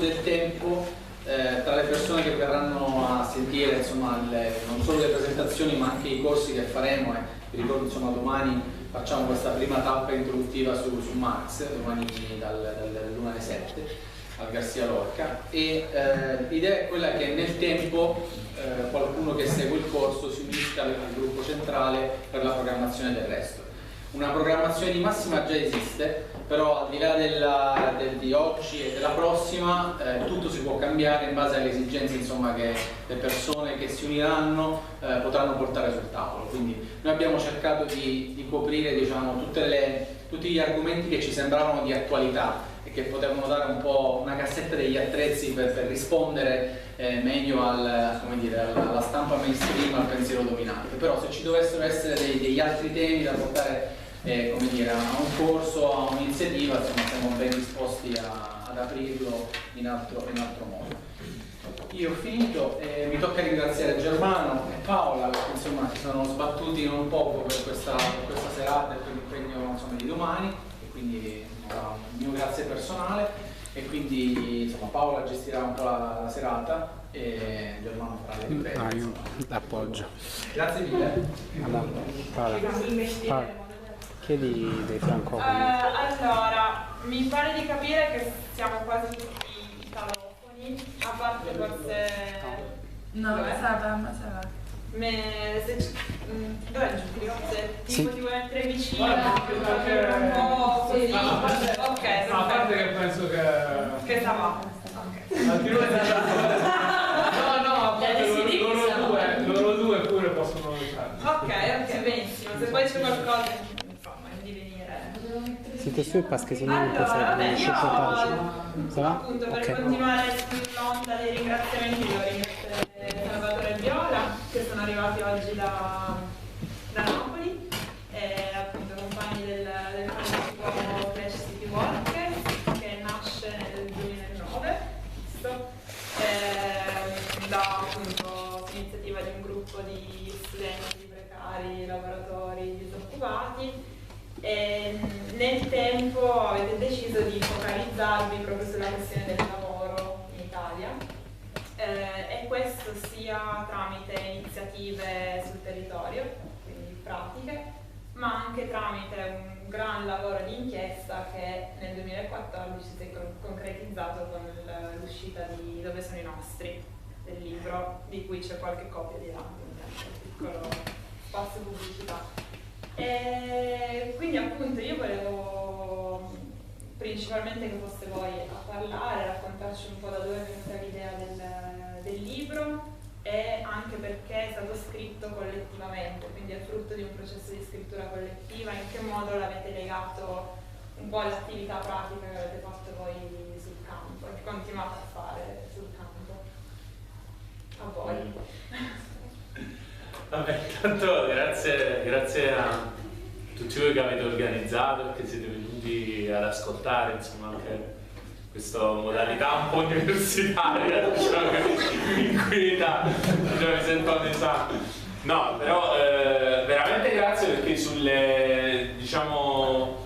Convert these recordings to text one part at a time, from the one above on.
del tempo tra le persone che verranno a sentire insomma, non solo le presentazioni ma anche i corsi che faremo, vi ricordo insomma domani facciamo questa prima tappa introduttiva su Marx, domani dall'1 alle 7 al Garcia Lorca, e l'idea è quella che nel tempo qualcuno che segue il corso si unisca al gruppo centrale per la programmazione del resto. Una programmazione di massima già esiste, però al di là di oggi e della prossima tutto si può cambiare in base alle esigenze insomma, che le persone che si uniranno potranno portare sul tavolo. Quindi noi abbiamo cercato di coprire diciamo, tutti gli argomenti che ci sembravano di attualità e che potevano dare un po' una cassetta degli attrezzi per rispondere meglio alla stampa mainstream, al pensiero dominante. Però se ci dovessero essere degli altri temi da portare come dire, a un corso, a un'iniziativa, insomma siamo ben disposti ad aprirlo in altro modo. Io ho finito e mi tocca ringraziare Germano e Paola che insomma si sono sbattuti non poco per questa serata e per l'impegno di domani, e quindi un mio grazie personale, e quindi insomma Paola gestirà un po' la serata e Germano farà le riprese. Io l'appoggio. Grazie mille. Paola. Chiedi dei francofoni. Allora, mi pare di capire che siamo quasi tutti italofoni, a parte forse... No, ça va. Dov'è Giulio? Se Sì. ti vuoi mettere vicino, un po' così. Ok, no, a parte che penso che sta va. anche noi no, a parte loro due pure possono fare. Ok, benissimo. Se poi c'è qualcosa, insomma, di venire. Siete su perché se no non Allora, vabbè, io appunto per Ok. continuare sull'onda dei ringraziamenti devo ringraziare Salvatore e Viola che sono arrivati oggi da Napoli, appunto compagni del collettivo Flash City Walkers che nasce nel 2009 da appunto iniziativa di un gruppo di studenti precari, lavoratori, disoccupati. E nel tempo avete deciso di focalizzarvi proprio sulla questione del lavoro in Italia e questo sia tramite iniziative sul territorio, quindi pratiche, ma anche tramite un gran lavoro di inchiesta che nel 2014 si è concretizzato con l'uscita di Dove sono i nostri, del libro, di cui c'è qualche copia di là, un piccolo spazio pubblicità. E quindi appunto io volevo principalmente che foste voi a parlare, raccontarci un po' da dove è venuta l'idea del libro e anche perché è stato scritto collettivamente, quindi è frutto di un processo di scrittura collettiva, in che modo l'avete legato un po' all'attività pratica che avete fatto voi sul campo e che continuate a fare sul campo. A voi. Vabbè, intanto grazie a tutti voi che avete organizzato e che siete venuti ad ascoltare, insomma, anche questa modalità un po' universitaria, diciamo, in cui mi sento un esame. No, però veramente grazie perché sulle, diciamo,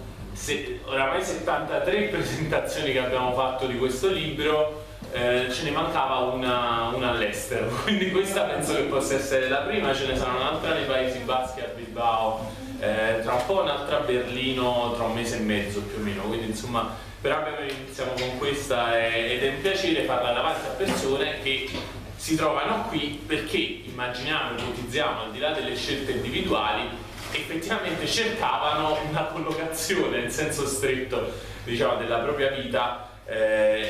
oramai 73 presentazioni che abbiamo fatto di questo libro, ce ne mancava una all'estero, quindi questa penso che possa essere la prima. Ce ne sarà un'altra nei Paesi Baschi a Bilbao, tra un po' un'altra a Berlino tra un mese e mezzo più o meno, quindi insomma però noi iniziamo con questa ed è un piacere farla davanti a persone che si trovano qui perché immaginiamo, ipotizziamo, al di là delle scelte individuali, effettivamente cercavano una collocazione in senso stretto, diciamo, della propria vita.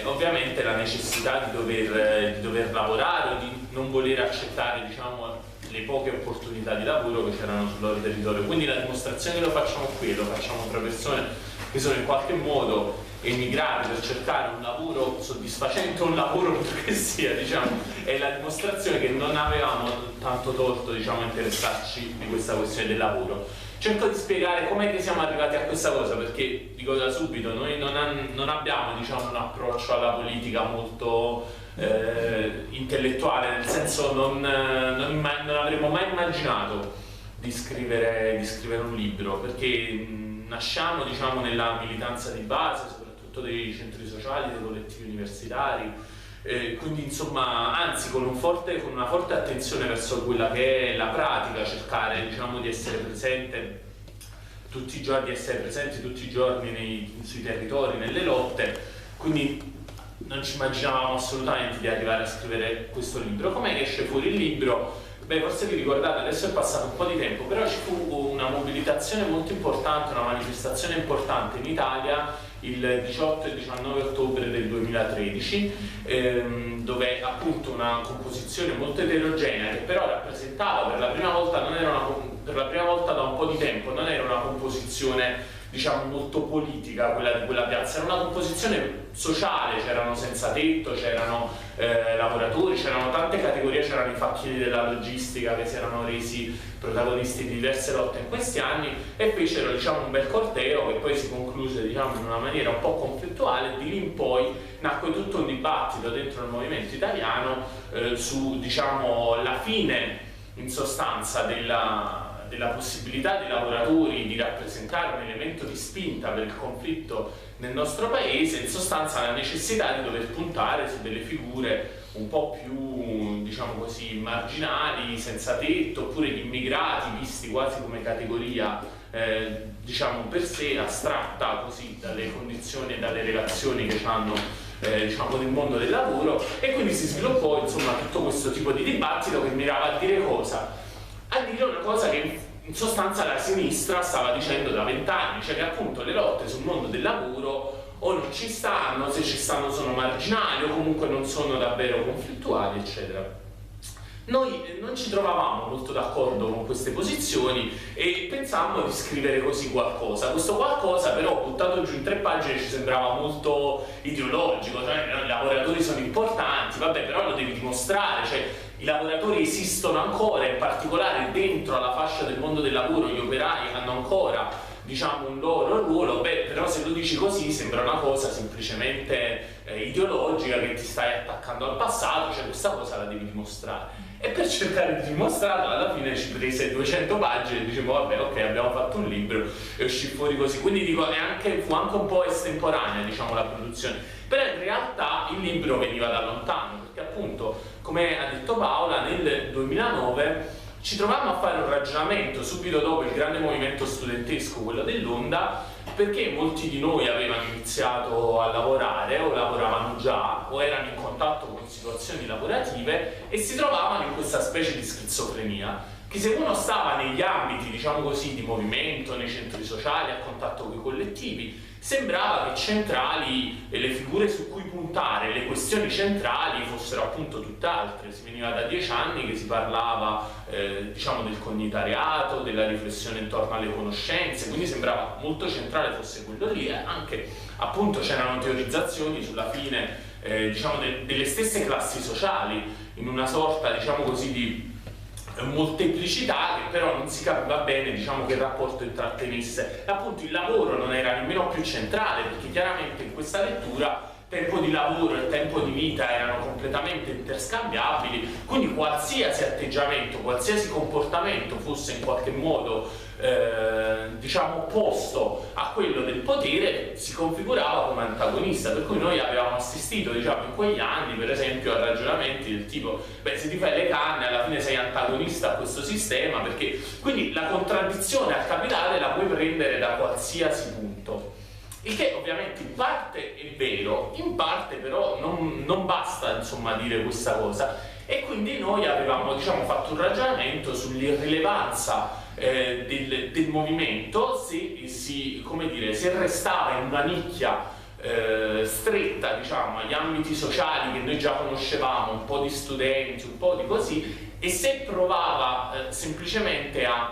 Ovviamente la necessità di dover lavorare o di non voler accettare, diciamo, le poche opportunità di lavoro che c'erano sul loro territorio. Quindi la dimostrazione che lo facciamo qui, lo facciamo tra persone che sono in qualche modo emigrate per cercare un lavoro soddisfacente, un lavoro che sia, diciamo, è la dimostrazione che non avevamo tanto torto, diciamo, a interessarci di questa questione del lavoro. Cerco di spiegare com'è che siamo arrivati a questa cosa, perché dico da subito, noi non abbiamo, diciamo, un approccio alla politica molto intellettuale, nel senso non avremmo mai immaginato di scrivere un libro, perché nasciamo, diciamo, nella militanza di base, soprattutto soprattutto dei centri sociali, dei collettivi universitari, quindi insomma, anzi con una forte attenzione verso quella che è la pratica, cercare diciamo di essere presente tutti i giorni, sui territori, nelle lotte, quindi non ci immaginavamo assolutamente di arrivare a scrivere questo libro. Com'è che esce fuori il libro? Beh, forse vi ricordate, adesso è passato un po' di tempo, però ci fu una mobilitazione molto importante, una manifestazione importante in Italia il 18 e 19 ottobre del 2013, dove appunto una composizione molto eterogenea, che però rappresentava per la prima volta da un po' di tempo, non era una composizione diciamo molto politica quella di quella piazza, era una composizione sociale, c'erano senza tetto, c'erano lavoratori, c'erano tante categorie, c'erano i facchini della logistica che si erano resi protagonisti di diverse lotte in questi anni, e fecero diciamo un bel corteo che poi si concluse diciamo in una maniera un po' conflittuale. Di lì in poi nacque tutto un dibattito dentro il movimento italiano su diciamo la fine in sostanza della possibilità dei lavoratori di rappresentare un elemento di spinta per il conflitto nel nostro paese, in sostanza la necessità di dover puntare su delle figure un po' più, diciamo così, marginali, senza tetto, oppure gli immigrati visti quasi come categoria diciamo per sé, astratta così dalle condizioni e dalle relazioni che hanno diciamo nel mondo del lavoro. E quindi si sviluppò insomma tutto questo tipo di dibattito che mirava a dire cosa? A dire una cosa che in sostanza la sinistra stava dicendo da 20 anni, cioè che appunto le lotte sul mondo del lavoro o non ci stanno, se ci stanno sono marginali o comunque non sono davvero conflittuali, eccetera. Noi non ci trovavamo molto d'accordo con queste posizioni e pensammo di scrivere così qualcosa. Questo qualcosa però, buttato giù in 3 pagine, ci sembrava molto ideologico, cioè i lavoratori sono importanti, vabbè, però lo devi dimostrare, cioè i lavoratori esistono ancora, in particolare dentro alla fascia del mondo del lavoro gli operai hanno ancora diciamo un loro ruolo. Beh, però se lo dici così sembra una cosa semplicemente ideologica, che ti stai attaccando al passato, cioè questa cosa la devi dimostrare. E per cercare di dimostrarla alla fine ci prese 200 pagine e dicevo vabbè, ok, abbiamo fatto un libro e uscì fuori così. Quindi dico, fu anche un po' estemporanea diciamo la produzione, però in realtà il libro veniva da lontano, perché appunto, come ha detto Paola, nel 2009 ci trovammo a fare un ragionamento subito dopo il grande movimento studentesco, quello dell'Onda, perché molti di noi avevano iniziato a lavorare o lavoravano già o erano in contatto con situazioni lavorative e si trovavano in questa specie di schizofrenia, che se uno stava negli ambiti, diciamo così, di movimento, nei centri sociali, a contatto con i collettivi, sembrava che centrali e le figure su cui puntare, le questioni centrali fossero appunto tutt'altre. Si veniva da 10 anni che si parlava diciamo del cognitariato, della riflessione intorno alle conoscenze, quindi sembrava molto centrale fosse quello lì, anche appunto c'erano teorizzazioni sulla fine diciamo delle stesse classi sociali, in una sorta diciamo così di molteplicità, che però non si capiva bene diciamo che rapporto intrattenesse. Appunto il lavoro non era nemmeno più centrale, perché chiaramente in questa lettura tempo di lavoro e tempo di vita erano completamente interscambiabili, quindi qualsiasi atteggiamento, qualsiasi comportamento fosse in qualche modo diciamo opposto a quello del potere si configurava come antagonista, per cui noi avevamo assistito diciamo in quegli anni per esempio a ragionamenti del tipo beh, se ti fai le canne alla fine sei antagonista a questo sistema, perché quindi la contraddizione al capitale la puoi prendere da qualsiasi punto. Il che ovviamente in parte è vero, in parte però non basta insomma dire questa cosa, e quindi noi avevamo diciamo fatto un ragionamento sull'irrilevanza del movimento se restava in una nicchia stretta diciamo agli ambiti sociali che noi già conoscevamo, un po' di studenti, un po' di così, e se provava semplicemente a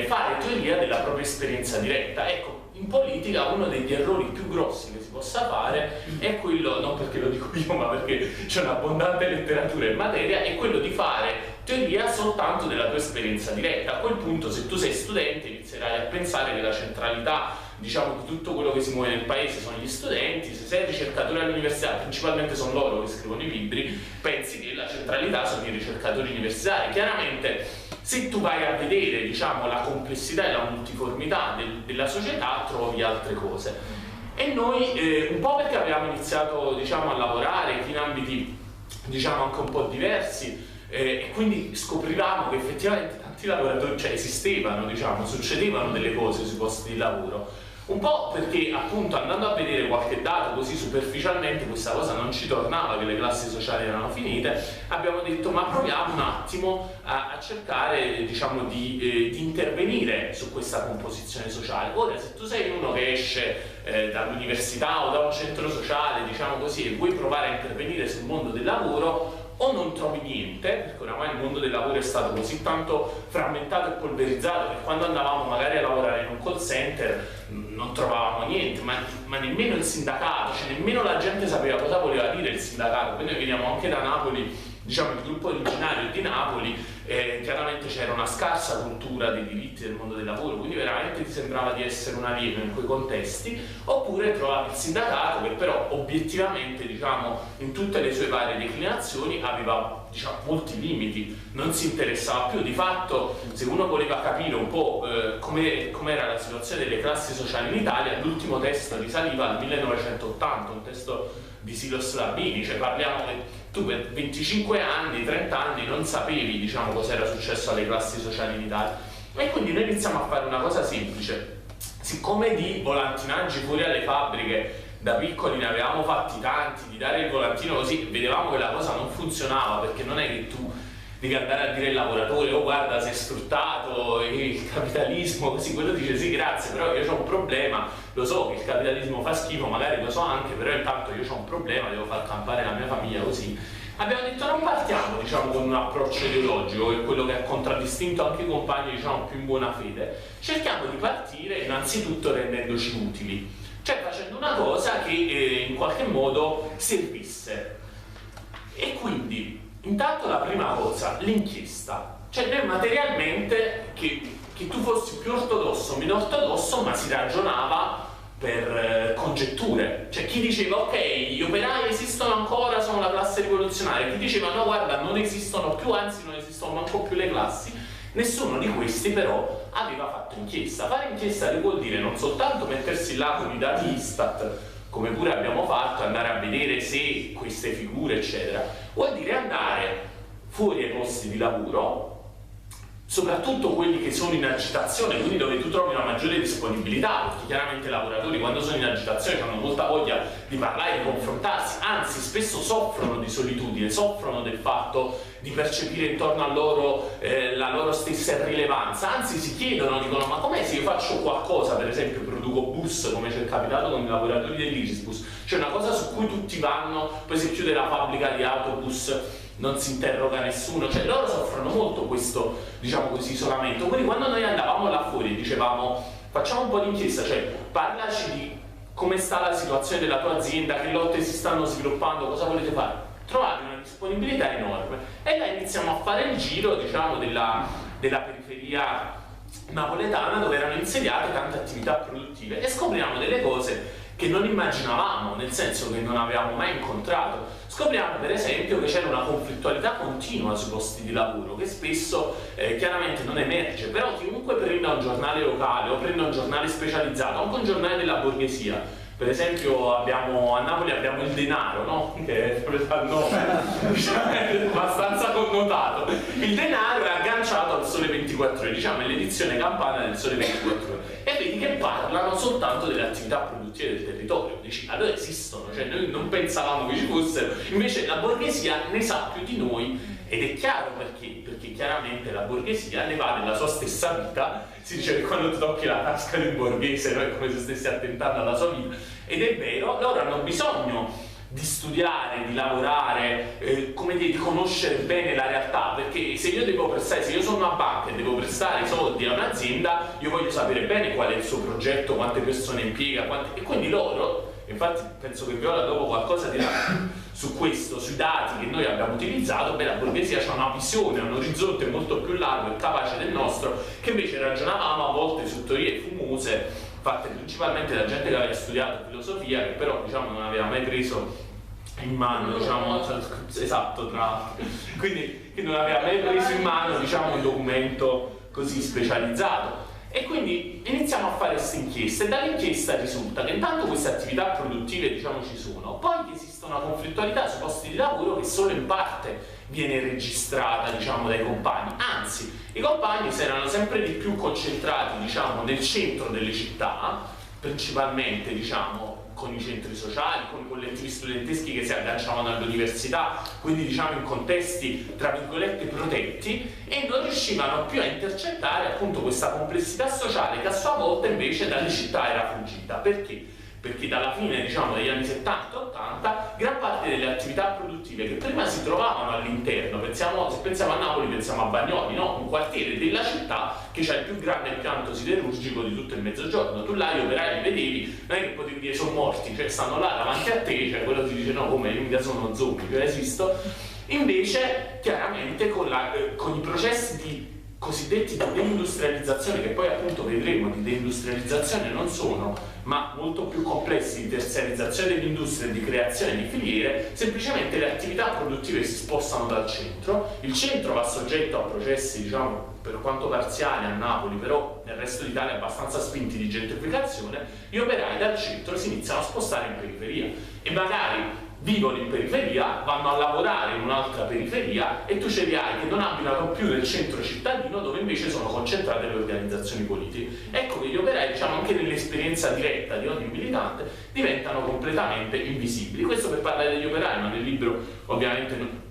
fare teoria della propria esperienza diretta. Ecco, in politica uno degli errori più grossi che si possa fare è quello, non perché lo dico io ma perché c'è un'abbondante letteratura in materia, è quello di fare teoria soltanto della tua esperienza diretta. A quel punto, se tu sei studente, inizierai a pensare che la centralità diciamo di tutto quello che si muove nel paese sono gli studenti. Se sei ricercatore all'università, principalmente sono loro che scrivono i libri, pensi che la centralità sono i ricercatori universitari. Chiaramente se tu vai a vedere diciamo la complessità e la multiformità della società trovi altre cose. E noi, un po' perché avevamo iniziato, diciamo, a lavorare in ambiti, diciamo, anche un po' diversi, e quindi scoprivamo che effettivamente tanti lavoratori, cioè esistevano, diciamo, succedevano delle cose sui posti di lavoro. Un po' perché appunto andando a vedere qualche dato così superficialmente questa cosa non ci tornava, che le classi sociali erano finite, abbiamo detto ma proviamo un attimo a cercare, diciamo, di intervenire su questa composizione sociale. Ora, se tu sei uno che esce dall'università o da un centro sociale, diciamo così, e vuoi provare a intervenire sul mondo del lavoro, o non trovi niente, perché oramai il mondo del lavoro è stato così tanto frammentato e polverizzato che quando andavamo magari a lavorare in un call center non trovavamo niente, ma nemmeno il sindacato, cioè nemmeno la gente sapeva cosa voleva dire il sindacato. Poi noi veniamo anche da Napoli, diciamo il gruppo originario di Napoli, chiaramente c'era una scarsa cultura dei diritti del mondo del lavoro, quindi veramente ti sembrava di essere un alieno in quei contesti, oppure trovavi il sindacato che però obiettivamente, diciamo, in tutte le sue varie declinazioni aveva, diciamo, molti limiti, non si interessava più. Di fatto, se uno voleva capire un po' com'era la situazione delle classi sociali in Italia, l'ultimo testo risaliva al 1980, un testo di Silos Labini, cioè parliamo che tu per 25 anni, 30 anni non sapevi, diciamo, cosa era successo alle classi sociali in Italia. E quindi noi iniziamo a fare una cosa semplice. Siccome di volantinaggi fuori alle fabbriche da piccoli ne avevamo fatti tanti, di dare il volantino così, vedevamo che la cosa non funzionava, perché non è che tu devi andare a dire al lavoratore oh guarda sei sfruttato, il capitalismo, così, quello dice sì grazie, però io ho un problema, lo so che il capitalismo fa schifo, magari lo so anche, però intanto io ho un problema, devo far campare la mia famiglia così. Abbiamo detto non partiamo, diciamo, con un approccio ideologico, che è quello che ha contraddistinto anche i compagni, diciamo, più in buona fede, cerchiamo di partire innanzitutto rendendoci utili, cioè facendo una cosa che in qualche modo servisse. E quindi intanto la prima cosa, l'inchiesta, cioè noi materialmente che tu fossi più ortodosso o meno ortodosso, ma si ragionava per congetture, cioè chi diceva ok gli operai esistono ancora, sono la classe rivoluzionaria, chi diceva no guarda non esistono più, anzi non esistono manco più le classi, nessuno di questi però aveva fatto inchiesta. Fare inchiesta vuol dire non soltanto mettersi là con i dati Istat, come pure abbiamo fatto, andare a vedere se queste figure eccetera, vuol dire andare fuori ai posti di lavoro, soprattutto quelli che sono in agitazione, quindi dove tu trovi una maggiore disponibilità, perché chiaramente i lavoratori quando sono in agitazione hanno molta voglia di parlare, di confrontarsi, anzi spesso soffrono di solitudine, soffrono del fatto di percepire intorno a loro la loro stessa irrilevanza, anzi si chiedono, dicono ma com'è se io faccio qualcosa, per esempio produco bus come c'è capitato con i lavoratori dell'Irisbus, cioè una cosa su cui tutti vanno, poi si chiude la fabbrica di autobus, non si interroga nessuno, cioè loro soffrono molto questo, diciamo così, isolamento. Quindi quando noi andavamo là fuori e dicevamo facciamo un po' di inchiesta, cioè parlaci di come sta la situazione della tua azienda, che lotte si stanno sviluppando, cosa volete fare, trovavi una disponibilità enorme e là iniziamo a fare il giro, diciamo, della periferia napoletana dove erano insediate tante attività produttive e scopriamo delle cose che non immaginavamo, nel senso che non avevamo mai incontrato. Scopriamo per esempio che c'era una conflittualità continua sui posti di lavoro che spesso chiaramente non emerge, però chiunque prenda un giornale locale o prenda un giornale specializzato, anche un giornale della borghesia, per esempio a Napoli abbiamo il Denaro, no? Che è il nome, diciamo, è abbastanza connotato. Il Denaro è agganciato al Sole 24 Ore, diciamo è l'edizione campana del Sole 24 Ore, e vedi che parlano soltanto delle attività produttive del territorio. Dici, allora esistono, cioè noi non pensavamo che ci fossero, invece la borghesia ne sa più di noi, ed è chiaro perché chiaramente la borghesia ne va della sua stessa vita. Si dice che quando tu tocchi la tasca di un borghese, no? È come se stessi attentando alla sua vita, ed è vero, loro hanno bisogno di studiare, di lavorare, come dire, di conoscere bene la realtà, perché se io devo prestare, se io sono una banca e devo prestare i soldi a un'azienda, io voglio sapere bene qual è il suo progetto, quante persone impiega, e quindi loro, infatti penso che Viola dopo qualcosa dirà su questo, sui dati che noi abbiamo utilizzato, beh, la borghesia ha una visione, un orizzonte molto più largo e capace del nostro, che invece ragionavamo a volte su teorie fumose fatte principalmente da gente che aveva studiato filosofia, che però diciamo non aveva mai preso in mano, diciamo, esatto, tra l'altro, quindi che non aveva mai preso in mano, diciamo, un documento così specializzato. E quindi iniziamo a fare queste inchieste e dall'inchiesta risulta che intanto queste attività produttive diciamo ci sono, poi che esiste una conflittualità sui posti di lavoro che solo in parte viene registrata diciamo dai compagni, anzi i compagni si erano sempre di più concentrati diciamo nel centro delle città, principalmente diciamo con i centri sociali, con i collettivi studenteschi che si agganciavano all'università, quindi diciamo in contesti tra virgolette protetti, e non riuscivano più a intercettare appunto questa complessità sociale che a sua volta invece dalle città era fuggita. Perché? Perché dalla fine diciamo degli anni 70-80 gran parte delle attività produttive che prima si trovavano all'interno, se pensiamo a Napoli pensiamo a Bagnoli, no? Un quartiere della città che c'è il più grande impianto siderurgico di tutto il Mezzogiorno, tu là gli operai li vedevi, non è che potevi dire sono morti, cioè stanno là davanti a te, cioè quello ti dice no come io mica sono zombie, io esisto. Invece chiaramente con i processi di cosiddetti di deindustrializzazione, che poi appunto vedremo di deindustrializzazione non sono, ma molto più complessi, di terziarizzazione dell'industria e di creazione di filiere, semplicemente le attività produttive si spostano dal centro, il centro va soggetto a processi diciamo per quanto parziali a Napoli, però nel resto d'Italia abbastanza spinti di gentrificazione, gli operai dal centro si iniziano a spostare in periferia e magari vivono in periferia, vanno a lavorare in un'altra periferia e tu ce li hai che non abitano più nel centro cittadino dove invece sono concentrate le organizzazioni politiche. Ecco che gli operai, diciamo anche nell'esperienza diretta di ogni militante, diventano completamente invisibili. Questo per parlare degli operai, ma nel libro ovviamente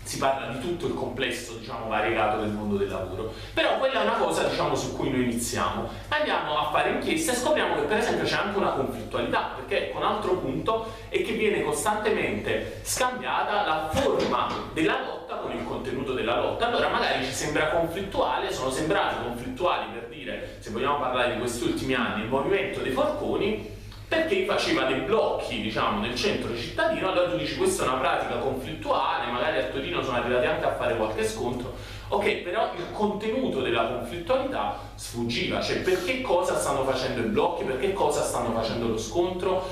si parla di tutto il complesso, diciamo, variegato del mondo del lavoro. Però quella è una cosa, diciamo, su cui noi iniziamo. Andiamo a fare inchieste e scopriamo che per esempio c'è anche una conflittualità, perché ecco, un altro punto è che viene costantemente scambiata la forma della lotta con il contenuto della lotta. Allora magari ci sembra conflittuale, sono sembrati conflittuali per dire, se vogliamo parlare di questi ultimi anni, il movimento dei forconi, perché faceva dei blocchi, diciamo, nel centro cittadino. Allora tu dici questa è una pratica conflittuale, magari a Torino sono arrivati anche a fare qualche scontro, ok, però il contenuto della conflittualità sfuggiva, cioè perché cosa stanno facendo i blocchi, perché cosa stanno facendo lo scontro,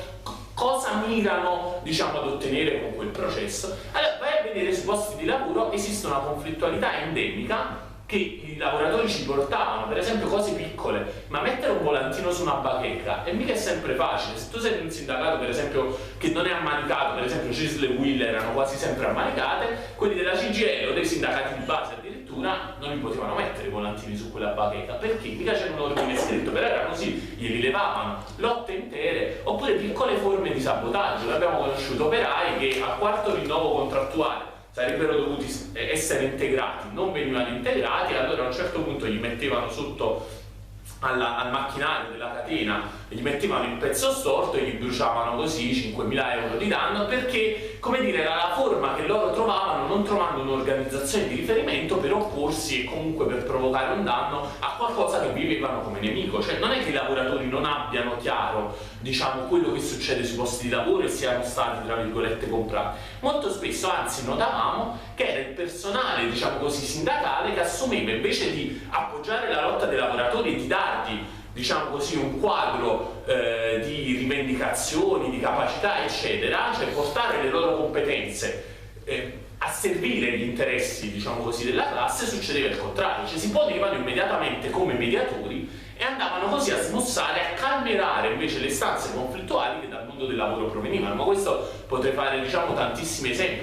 cosa mirano, diciamo, ad ottenere con quel processo. Allora vai a vedere sui posti di lavoro esiste una conflittualità endemica che i lavoratori ci portavano, per esempio cose piccole, ma mettere un volantino su una bacheca e mica è sempre facile. Se tu sei in un sindacato per esempio che non è ammanicato, per esempio CISL e UIL erano quasi sempre ammanicate, quelli della CGIL o dei sindacati di base addirittura non li potevano mettere i volantini su quella bacheca, perché mica c'era un ordine scritto, però era così, glieli levavano, lotte intere, oppure piccole forme di sabotaggio. Noi abbiamo conosciuto operai che a quarto rinnovo contrattuale sarebbero dovuti essere integrati, non venivano integrati, allora a un certo punto gli mettevano sotto al macchinario della catena, gli mettevano il pezzo storto e gli bruciavano così 5.000 euro di danno, perché, come dire, era la forma che loro trovavano, non trovando un'organizzazione di riferimento per opporsi e comunque per provocare un danno a qualcosa che vivevano come nemico. Cioè non è che i lavoratori non abbiano chiaro, diciamo, quello che succede sui posti di lavoro e siano stati, tra virgolette, comprati. Molto spesso, anzi, notavamo che era il personale, diciamo così, sindacale che assumeva, invece di appoggiare la lotta dei lavoratori e di dargli, diciamo così, un quadro di rivendicazioni, di capacità, eccetera, cioè portare le loro competenze a servire gli interessi, diciamo così, della classe, succedeva il contrario, cioè si ponevano immediatamente come mediatori e andavano così a smussare, a calmierare invece le istanze conflittuali che dal mondo del lavoro provenivano. Ma questo potrei fare, diciamo, tantissimi esempi.